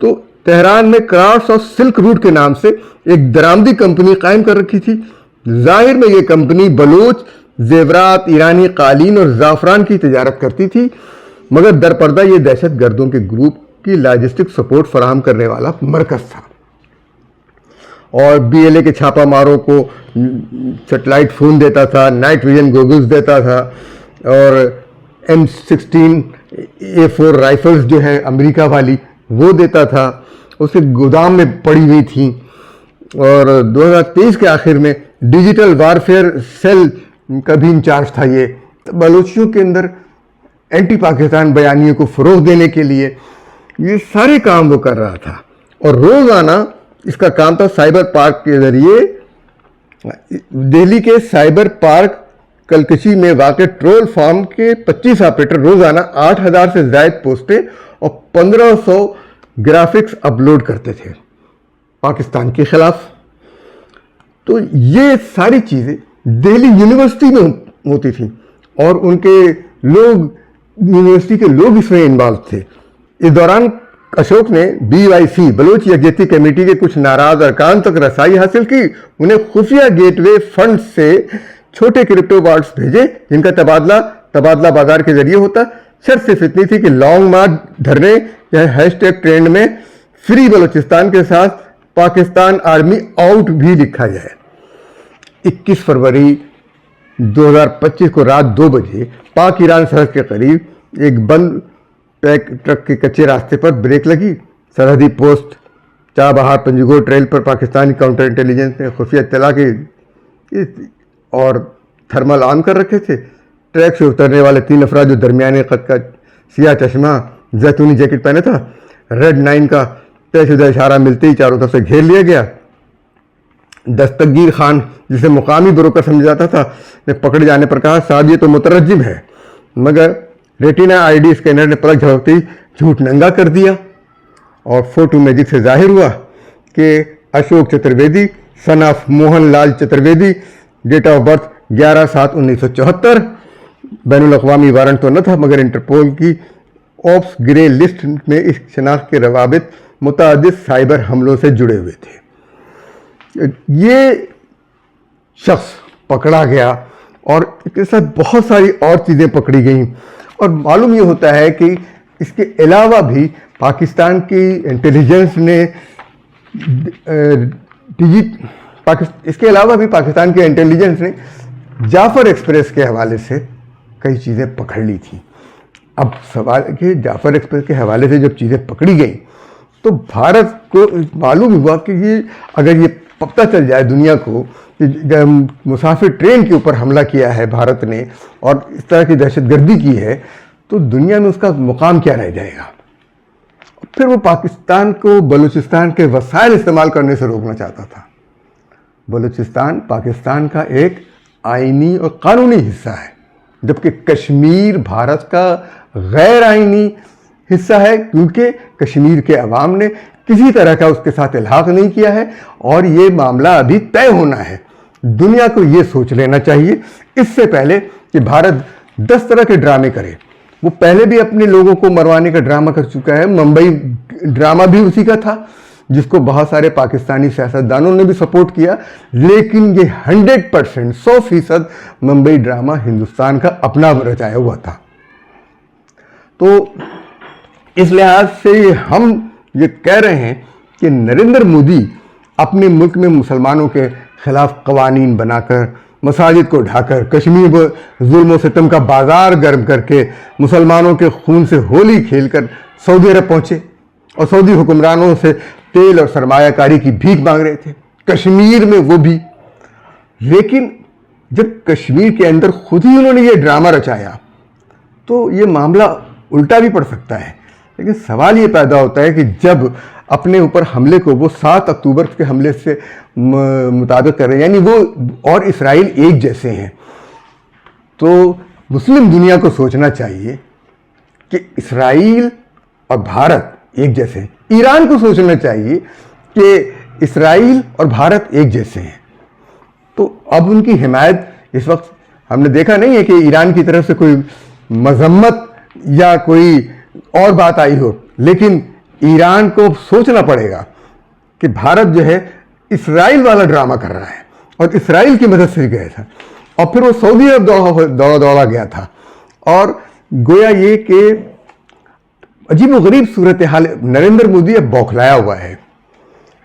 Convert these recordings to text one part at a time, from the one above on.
تو تہران میں crafts of silk route کے نام سے ایک درآمدی کمپنی قائم کر رکھی تھی. ظاہر میں یہ کمپنی بلوچ زیورات، ایرانی قالین اور زعفران کی تجارت کرتی تھی، مگر در پردہ یہ دہشت گردوں کے گروپ کی لاجسٹک سپورٹ فراہم کرنے والا مرکز تھا. اور بی ایل اے کے چھاپا ماروں کو سیٹلائٹ فون دیتا تھا، نائٹ ویژن گوگلز دیتا تھا، اور M16A4 رائفلز جو ہے امریکہ والی وہ دیتا تھا. اسے گودام میں پڑی ہوئی تھیں. اور 2023 کے آخر میں ڈیجیٹل وارفیئر سیل کا بھی انچارج تھا. یہ بلوچیوں کے اندر اینٹی پاکستان بیانیوں کو فروغ دینے کے لیے یہ سارے کام وہ کر رہا تھا. اور روزانہ اس کا کام تھا سائبر پارک کے ذریعے دہلی کے سائبر پارک کلکشی میں واقع ٹرول فارم کے 25 آپریٹر روزانہ 8,000 سے زائد پوسٹیں اور 1,500 گرافکس اپلوڈ کرتے تھے پاکستان کے خلاف. تو یہ ساری چیزیں دہلی یونیورسٹی میں ہوتی تھیں اور ان کے لوگ، یونیورسٹی کے لوگ اس میں انوالو تھے. اس دوران اشوک نے BYC بلوچ یکجہتی کمیٹی کے کچھ ناراض ارکان تک رسائی حاصل کی. انہیں خفیہ گیٹ وے فنڈ سے چھوٹے کرپٹو بارڈز بھیجے جن کا تبادلہ بازار کے ذریعے ہوتا. شرط صرف اتنی تھی کہ لانگ مارچ دھرنے یا ہیش ٹیگ ٹرینڈ میں فری بلوچستان کے ساتھ پاکستان آرمی آؤٹ بھی لکھا جائے. 21 فروری 2025 کو رات 2 بجے پاک ایران سرحد کے قریب ایک بند پیک ٹرک کے کچے راستے پر بریک لگی. سرحدی پوسٹ چاہ بہار پنجگور ٹریل پر پاکستانی کاؤنٹر انٹیلیجنس نے خفیہ اطلاع کی اور تھرمل آن کر رکھے تھے. ٹریک سے اترنے والے 3 افراد جو درمیانے قد کا سیاہ چشمہ زیتونی جیکٹ پہنے تھا، ریڈ 9 کا طے شدہ اشارہ ملتے ہی چاروں طرف سے گھیر لیا گیا. دستگیر خان، جسے مقامی بروکر سمجھا جاتا تھا، نے پکڑے جانے پر کہا صاحب یہ تو مترجم ہے، مگر ریٹینا ID اسکینر نے پلک جھپکتے ہی جھوٹ ننگا کر دیا اور فوٹو میجک سے ظاہر ہوا کہ اشوک چترویدی سن of Mohan Lal Chaturvedi, date of birth 11/7/1974. بین الاقوامی وارنٹ تو نہ تھا مگر انٹرپول کی آپس گرے لسٹ میں اس شناخت کے روابط متعدد سائبر حملوں سے جڑے ہوئے تھے. یہ شخص پکڑا گیا اور اس کے ساتھ بہت ساری اور چیزیں پکڑی گئیں. اور معلوم یہ ہوتا ہے کہ اس کے علاوہ بھی پاکستان کی انٹیلیجنس نے اس کے علاوہ بھی پاکستان کی انٹیلیجنس نے جعفر ایکسپریس کے حوالے سے کئی چیزیں پکڑ لی تھیں. اب سوال ہے کہ جعفر ایکسپریس کے حوالے سے جب چیزیں پکڑی گئیں تو بھارت کو معلوم ہوا کہ یہ اگر یہ پتہ چل جائے دنیا کو کہ مسافر ٹرین کے اوپر حملہ کیا ہے بھارت نے اور اس طرح کی دہشت گردی کی ہے تو دنیا میں اس کا مقام کیا رہ جائے گا. پھر وہ پاکستان کو بلوچستان کے وسائل استعمال کرنے سے روکنا چاہتا تھا. بلوچستان پاکستان کا ایک آئینی اور قانونی حصہ ہے، جبکہ کشمیر بھارت کا غیر آئینی حصہ ہے، کیونکہ کشمیر کے عوام نے کسی طرح کا اس کے ساتھ الحاق نہیں کیا ہے اور یہ معاملہ ابھی طے ہونا ہے. دنیا کو یہ سوچ لینا چاہیے اس سے پہلے کہ بھارت 10 طرح کے ڈرامے کرے. وہ پہلے بھی اپنے لوگوں کو مروانے کا ڈرامہ کر چکا ہے. ممبئی ڈرامہ بھی اسی کا تھا جس کو بہت سارے پاکستانی سیاستدانوں نے بھی سپورٹ کیا، لیکن یہ 100% 100% ممبئی ڈرامہ ہندوستان کا اپنا رچایا ہوا تھا. تو اس لحاظ سے ہم یہ کہہ رہے ہیں کہ نریندر مودی اپنے ملک میں مسلمانوں کے خلاف قوانین بنا کر، مساجد کو ڈھا کر، کشمیر میں ظلم و ستم کا بازار گرم کر کے، مسلمانوں کے خون سے ہولی کھیل کر سعودی عرب پہنچے اور سعودی حکمرانوں سے تیل اور سرمایہ کاری کی بھیک مانگ رہے تھے، کشمیر میں وہ بھی. لیکن جب کشمیر کے اندر خود ہی انہوں نے یہ ڈرامہ رچایا تو یہ معاملہ الٹا بھی پڑ سکتا ہے. لیکن سوال یہ پیدا ہوتا ہے کہ جب اپنے اوپر حملے کو وہ 7 اکتوبر کے حملے سے مطابق کر رہے ہیں، یعنی وہ اور اسرائیل ایک جیسے ہیں، تو مسلم دنیا کو سوچنا چاہیے کہ اسرائیل اور بھارت ایک جیسے ہیں. ایران کو سوچنا چاہیے کہ اسرائیل اور بھارت ایک جیسے ہیں. تو اب ان کی حمایت اس وقت ہم نے دیکھا نہیں ہے کہ ایران کی طرف سے کوئی مذمت یا کوئی اور بات آئی ہو، لیکن ایران کو سوچنا پڑے گا کہ بھارت جو ہے اسرائیل والا ڈرامہ کر رہا ہے اور اسرائیل کی مدد سے گیا تھا، اور پھر وہ سعودی عرب دوڑا گیا تھا، اور گویا یہ کہ عجیب و غریب صورتحال. نریندر مودی اب بوکھلایا ہوا ہے.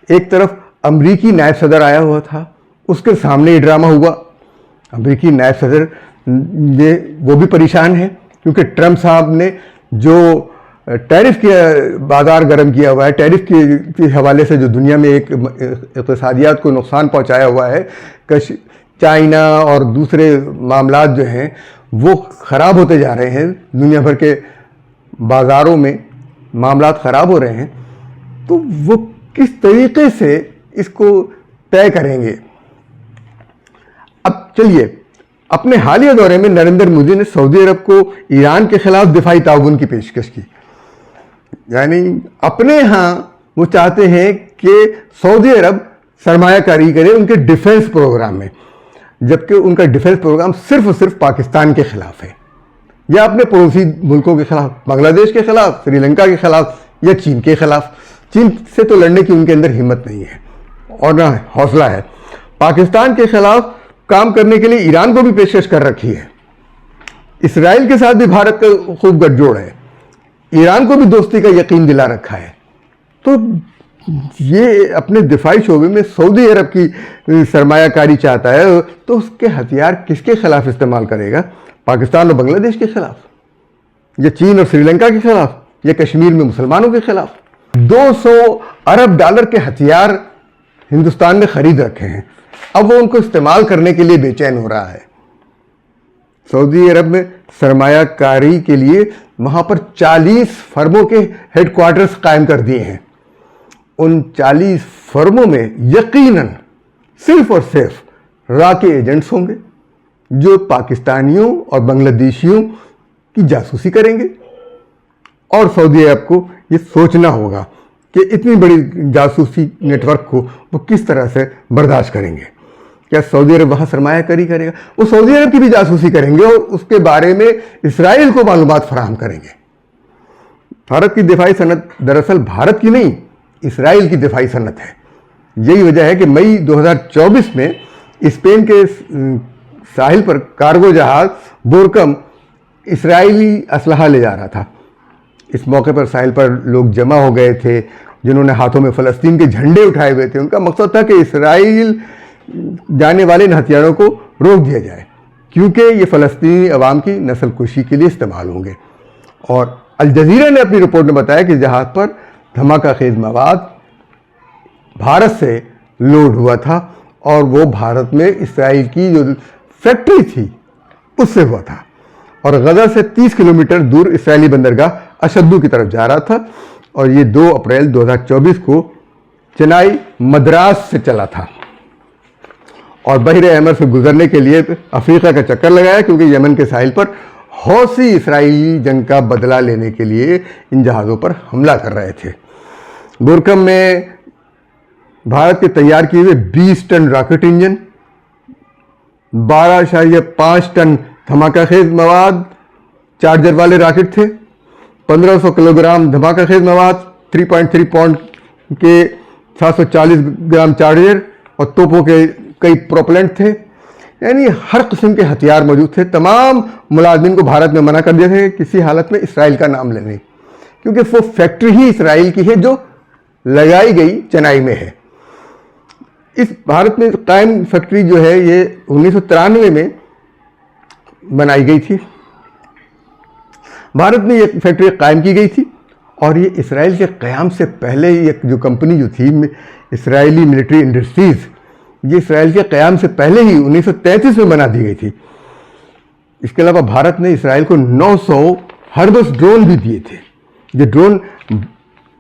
ایک طرف امریکی نائب صدر آیا ہوا تھا، اس کے سامنے یہ ڈرامہ ہوا. امریکی نائب صدر وہ بھی پریشان ہے کیونکہ ٹرمپ صاحب نے جو ٹیرف کے بازار گرم کیا ہوا ہے، ٹیرف کے حوالے سے جو دنیا میں ایک اقتصادیات کو نقصان پہنچایا ہوا ہے، چائنا اور دوسرے معاملات جو ہیں وہ خراب ہوتے جا رہے ہیں، دنیا بھر کے بازاروں میں معاملات خراب ہو رہے ہیں. تو وہ کس طریقے سے اس کو طے کریں گے؟ اب چلیے، اپنے حالیہ دورے میں نریندر مودی نے سعودی عرب کو ایران کے خلاف دفاعی تعاون کی پیشکش کی. یعنی اپنے ہاں وہ چاہتے ہیں کہ سعودی عرب سرمایہ کاری کرے ان کے ڈیفنس پروگرام میں، جبکہ ان کا ڈیفنس پروگرام صرف اور صرف پاکستان کے خلاف ہے، یا اپنے پڑوسی ملکوں کے خلاف، بنگلہ دیش کے خلاف، سری لنکا کے خلاف، یا چین کے خلاف. چین سے تو لڑنے کی ان کے اندر ہمت نہیں ہے اور نہ حوصلہ ہے. پاکستان کے خلاف کام کرنے کے لیے ایران کو بھی پیشکش کر رکھی ہے. اسرائیل کے ساتھ بھی بھارت کا خوب گٹھ جوڑ ہے، ایران کو بھی دوستی کا یقین دلا رکھا ہے. تو یہ اپنے دفاعی شعبے میں سعودی عرب کی سرمایہ کاری چاہتا ہے، تو اس کے ہتھیار کس کے خلاف استعمال کرے گا؟ پاکستان اور بنگلہ دیش کے خلاف، یا چین اور سری لنکا کے خلاف، یا کشمیر میں مسلمانوں کے خلاف؟ 200 ارب ڈالر کے ہتھیار ہندوستان نے خرید رکھے ہیں، اب وہ ان کو استعمال کرنے کے لیے بے چین ہو رہا ہے. سعودی عرب میں سرمایہ کاری کے لیے وہاں پر 40 فرموں کے ہیڈ کوارٹرز قائم کر دیے ہیں. ان 40 فرموں میں یقیناً صرف اور صرف را کے ایجنٹس ہوں گے جو پاکستانیوں اور بنگلہ دیشیوں کی جاسوسی کریں گے. اور سعودی عرب کو یہ سوچنا ہوگا کہ اتنی بڑی جاسوسی نیٹ ورک کو وہ کس طرح سے برداشت کریں گے. کیا سعودی عرب وہاں سرمایہ کاری کرے گا؟ وہ سعودی عرب کی بھی جاسوسی کریں گے اور اس کے بارے میں اسرائیل کو معلومات فراہم کریں گے. بھارت کی دفاعی صنعت دراصل بھارت کی نہیں، اسرائیل کی دفاعی صنعت ہے. یہی وجہ ہے کہ مئی 2024 میں اسپین کے ساحل پر کارگو جہاز بورکم اسرائیلی اسلحہ لے جا رہا تھا. اس موقع پر ساحل پر لوگ جمع ہو گئے تھے جنہوں نے ہاتھوں میں فلسطین کے جھنڈے اٹھائے ہوئے تھے. ان کا مقصد تھا کہ اسرائیل جانے والے ان ہتھیاروں کو روک دیا جائے کیونکہ یہ فلسطینی عوام کی نسل کشی کے لیے استعمال ہوں گے. اور الجزیرہ نے اپنی رپورٹ میں بتایا کہ جہاز پر دھماکہ خیز مواد بھارت سے لوڈ ہوا تھا اور وہ بھارت میں اسرائیل کی جو فیکٹری تھی اس سے ہوا تھا، اور غزہ سے 30 کلومیٹر دور اسرائیلی بندرگاہ اشدو کی طرف جا رہا تھا. اور یہ 2 اپریل 2024 کو چنائی مدراس سے چلا تھا اور بحر احمر سے گزرنے کے لیے افریقہ کا چکر لگایا کیونکہ یمن کے ساحل پر حوثی اسرائیلی جنگ کا بدلہ لینے کے لیے ان جہازوں پر حملہ کر رہے تھے. بورکم میں بھارت کے تیار کیے ہوئے 20 ٹن راکٹ انجن، 12.5 ٹن دھماکہ خیز مواد چارجر والے راکٹ تھے، 1500 کلو گرام دھماکہ خیز مواد، 3.3 پاؤنڈ کے 740 گرام چارجر اور توپوں کے کئی پروپلنٹ تھے. یعنی ہر قسم کے ہتھیار موجود تھے. تمام ملازمین کو بھارت میں منع کر دیا تھا کہ کسی حالت میں اسرائیل کا نام لینے، کیونکہ وہ فیکٹری ہی اسرائیل کی ہے جو لگائی گئی چنائی میں ہے. اس بھارت میں قائم فیکٹری جو ہے یہ 1993 میں بنائی گئی تھی. بھارت میں یہ فیکٹری قائم کی گئی تھی اور یہ اسرائیل کے قیام سے پہلے یہ جو کمپنی جو تھی اسرائیلی ملٹری انڈسٹریز، یہ اسرائیل کے قیام سے پہلے ہی 1933 میں بنا دی گئی تھی. اس کے علاوہ بھارت نے اسرائیل کو 900 ہربس ڈرون بھی دیے تھے. یہ ڈرون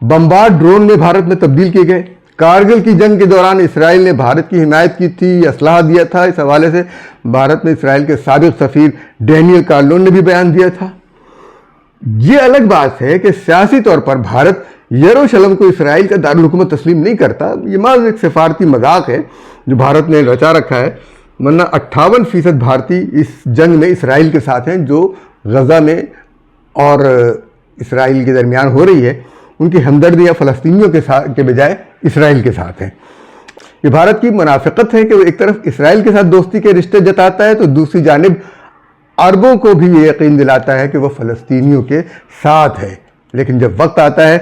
بمبارڈ ڈرون میں بھارت میں تبدیل کیے گئے. کارگل کی جنگ کے دوران اسرائیل نے بھارت کی حمایت کی تھی، اسلحہ دیا تھا. اس حوالے سے بھارت میں اسرائیل کے سابق سفیر ڈینیل کارلون نے بھی بیان دیا تھا. یہ الگ بات ہے کہ سیاسی طور پر بھارت یروشلم کو اسرائیل کا دارالحکومت تسلیم نہیں کرتا. یہ محض ایک سفارتی مذاق ہے جو بھارت نے رچا رکھا ہے، ورنہ 58% بھارتی اس جنگ میں اسرائیل کے ساتھ ہیں جو غزہ میں اور اسرائیل کے درمیان ہو رہی ہے. ان کی ہمدردیاں فلسطینیوں کے بجائے اسرائیل کے ساتھ ہیں۔ یہ بھارت کی منافقت ہے کہ وہ ایک طرف اسرائیل کے ساتھ دوستی کے رشتے جتاتا ہے تو دوسری جانب عربوں کو بھی یہ یقین دلاتا ہے کہ وہ فلسطینیوں کے ساتھ ہے، لیکن جب وقت آتا ہے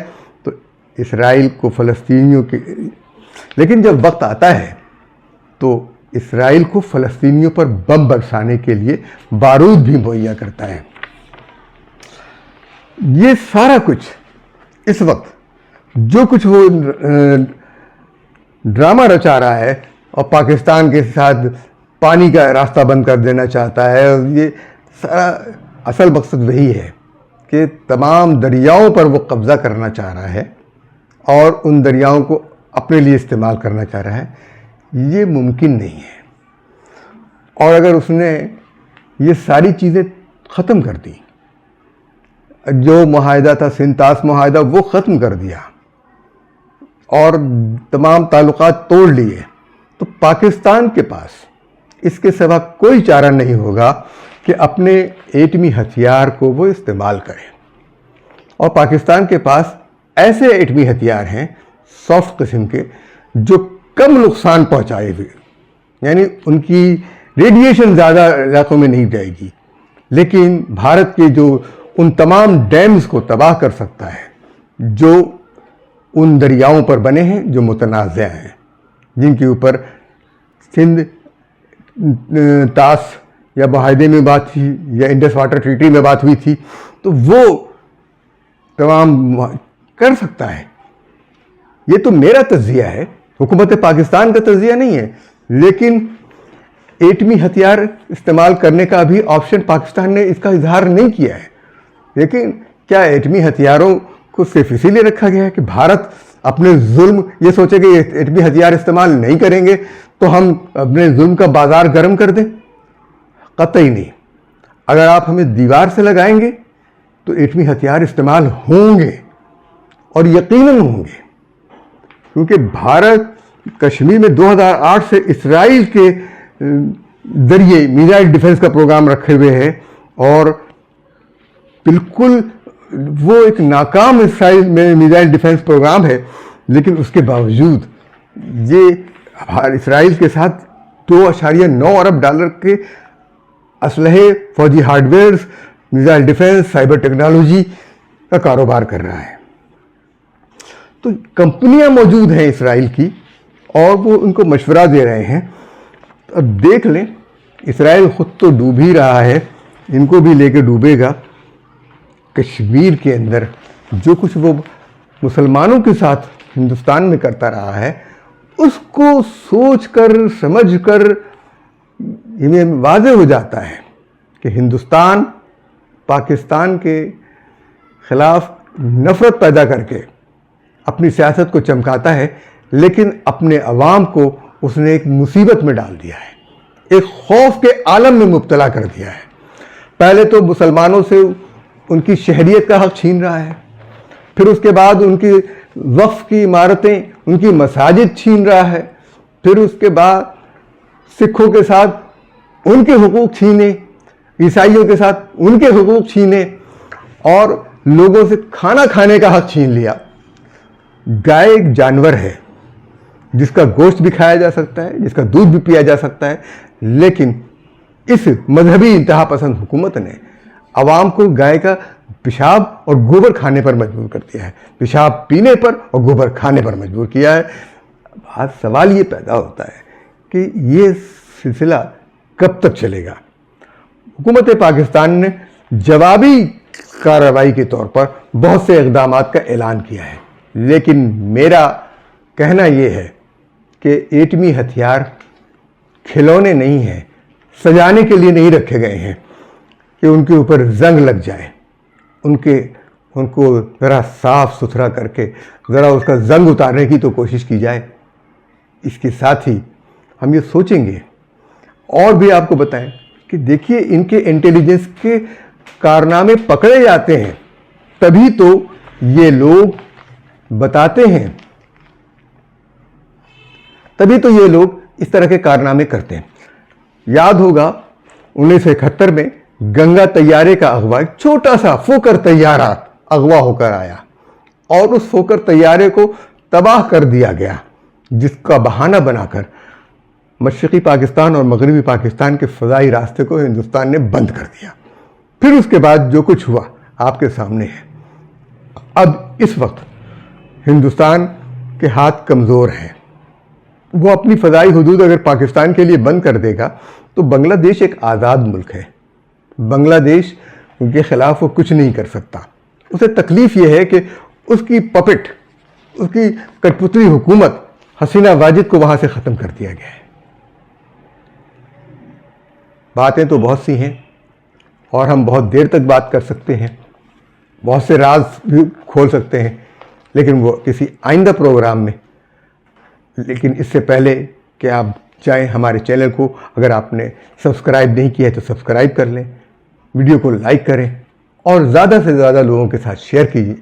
تو اسرائیل کو فلسطینیوں پر بم برسانے کے لیے بارود بھی مہیا کرتا ہے۔ یہ سارا کچھ اس وقت جو کچھ وہ ڈرامہ رچا رہا ہے اور پاکستان کے ساتھ پانی کا راستہ بند کر دینا چاہتا ہے، یہ سارا اصل مقصد وہی ہے کہ تمام دریاؤں پر وہ قبضہ کرنا چاہ رہا ہے اور ان دریاؤں کو اپنے لیے استعمال کرنا چاہ رہا ہے۔ یہ ممکن نہیں ہے، اور اگر اس نے یہ ساری چیزیں ختم کر دی، جو معاہدہ تھا سنتاس معاہدہ وہ ختم کر دیا اور تمام تعلقات توڑ لیے، تو پاکستان کے پاس اس کے سوا کوئی چارہ نہیں ہوگا کہ اپنے ایٹمی ہتھیار کو وہ استعمال کرے۔ اور پاکستان کے پاس ایسے ایٹمی ہتھیار ہیں سافٹ قسم کے جو کم نقصان پہنچائے ہوئے، یعنی ان کی ریڈیشن زیادہ علاقوں میں نہیں جائے گی، لیکن بھارت کے جو ان تمام ڈیمز کو تباہ کر سکتا ہے جو ان دریاؤں پر بنے ہیں جو متنازع ہیں، جن کے اوپر سندھ تاس یا معاہدے میں بات تھی یا انڈس واٹر ٹریٹی میں بات ہوئی تھی، تو وہ تمام کر سکتا ہے۔ یہ تو میرا تجزیہ ہے، حکومت پاکستان کا تجزیہ نہیں ہے، لیکن ایٹمی ہتھیار استعمال کرنے کا بھی آپشن پاکستان نے اس کا اظہار نہیں کیا ہے۔ لیکن کیا ایٹمی ہتھیاروں کو صرف اسی لیے رکھا گیا ہے کہ بھارت اپنے ظلم یہ سوچے کہ ایٹمی ہتھیار استعمال نہیں کریں گے تو ہم اپنے ظلم کا بازار گرم کر دیں؟ قطعی نہیں۔ اگر آپ ہمیں دیوار سے لگائیں گے تو ایٹمی ہتھیار استعمال ہوں گے، اور یقیناً ہوں گے، کیونکہ بھارت کشمیر میں 2008 سے اسرائیل کے ذریعے میزائل ڈیفنس کا پروگرام رکھے ہوئے ہے، اور بالکل وہ ایک ناکام اسرائیل میں میزائل ڈیفنس پروگرام ہے، لیکن اس کے باوجود یہ اسرائیل کے ساتھ $2.9 ارب کے اسلحے، فوجی hardwares, missile defence, cyber technology کا کاروبار کر رہا ہے۔ تو کمپنیاں موجود ہیں اسرائیل کی، اور وہ ان کو مشورہ دے رہے ہیں۔ اب دیکھ لیں، اسرائیل خود تو ڈوب ہی رہا ہے، ان کو بھی لے کے ڈوبے گا۔ کشمیر کے اندر جو کچھ وہ مسلمانوں کے ساتھ ہندوستان میں کرتا رہا ہے، اس کو سوچ کر سمجھ کر انہیں واضح ہو جاتا ہے کہ ہندوستان پاکستان کے خلاف نفرت پیدا کر کے اپنی سیاست کو چمکاتا ہے، لیکن اپنے عوام کو اس نے ایک مصیبت میں ڈال دیا ہے، ایک خوف کے عالم میں مبتلا کر دیا ہے۔ پہلے تو مسلمانوں سے ان کی شہریت کا حق چھین رہا ہے، پھر اس کے بعد ان کی وقف کی عمارتیں، ان کی مساجد چھین رہا ہے، پھر اس کے بعد سکھوں کے ساتھ ان کے حقوق چھینے، عیسائیوں کے ساتھ ان کے حقوق چھینے، اور لوگوں سے کھانا کھانے کا حق چھین لیا۔ گائے ایک جانور ہے جس کا گوشت بھی کھایا جا سکتا ہے، جس کا دودھ بھی پیا جا سکتا ہے، لیکن اس مذہبی انتہا پسند حکومت نے عوام کو گائے کا پیشاب اور گوبر کھانے پر مجبور کر دیا ہے، پیشاب پینے پر اور گوبر کھانے پر مجبور کیا ہے۔ اب سوال یہ پیدا ہوتا ہے کہ یہ سلسلہ کب تک چلے گا؟ حکومت پاکستان نے جوابی کارروائی کے طور پر بہت سے اقدامات کا اعلان کیا ہے، لیکن میرا کہنا یہ ہے کہ ایٹمی ہتھیار کھلونے نہیں ہیں، سجانے کے لیے نہیں رکھے گئے ہیں کہ ان کے اوپر زنگ لگ جائے، ان کو ذرا صاف ستھرا کر کے ذرا اس کا زنگ اتارنے کی تو کوشش کی جائے۔ اس کے ساتھ ہی ہم یہ سوچیں گے اور بھی آپ کو بتائیں کہ دیکھیے ان کے انٹیلیجنس کے کارنامے پکڑے جاتے ہیں، تبھی تو یہ لوگ بتاتے ہیں، تبھی تو یہ لوگ اس طرح کے کارنامے کرتے ہیں۔ یاد ہوگا 1971 میں گنگا طیارے کا اغوا، ایک چھوٹا سا فوکر طیارہ اغوا ہو کر آیا، اور اس فوکر طیارے کو تباہ کر دیا گیا، جس کا بہانہ بنا کر مشرقی پاکستان اور مغربی پاکستان کے فضائی راستے کو ہندوستان نے بند کر دیا۔ پھر اس کے بعد جو کچھ ہوا آپ کے سامنے ہے۔ اب اس وقت ہندوستان کے ہاتھ کمزور ہیں، وہ اپنی فضائی حدود اگر پاکستان کے لیے بند کر دے گا تو بنگلہ دیش ایک آزاد ملک ہے، بنگلہ دیش کے خلاف وہ کچھ نہیں کر سکتا۔ اسے تکلیف یہ ہے کہ اس کی پپٹ، اس کی کٹپتلی حکومت حسینہ واجد کو وہاں سے ختم کر دیا گیا ہے۔ باتیں تو بہت سی ہیں اور ہم بہت دیر تک بات کر سکتے ہیں، بہت سے راز بھی کھول سکتے ہیں، لیکن وہ کسی آئندہ پروگرام میں۔ لیکن اس سے پہلے کہ آپ جائیں ہمارے چینل کو، اگر آپ نے سبسکرائب نہیں کیا ہے تو سبسکرائب کر لیں، ویڈیو کو لائک کریں اور زیادہ سے زیادہ لوگوں کے ساتھ شیئر کیجیے۔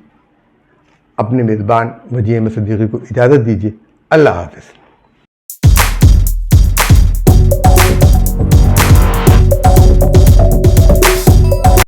اپنے میزبان وجیہ احمد صدیقی کو اجازت دیجیے۔ اللہ حافظ۔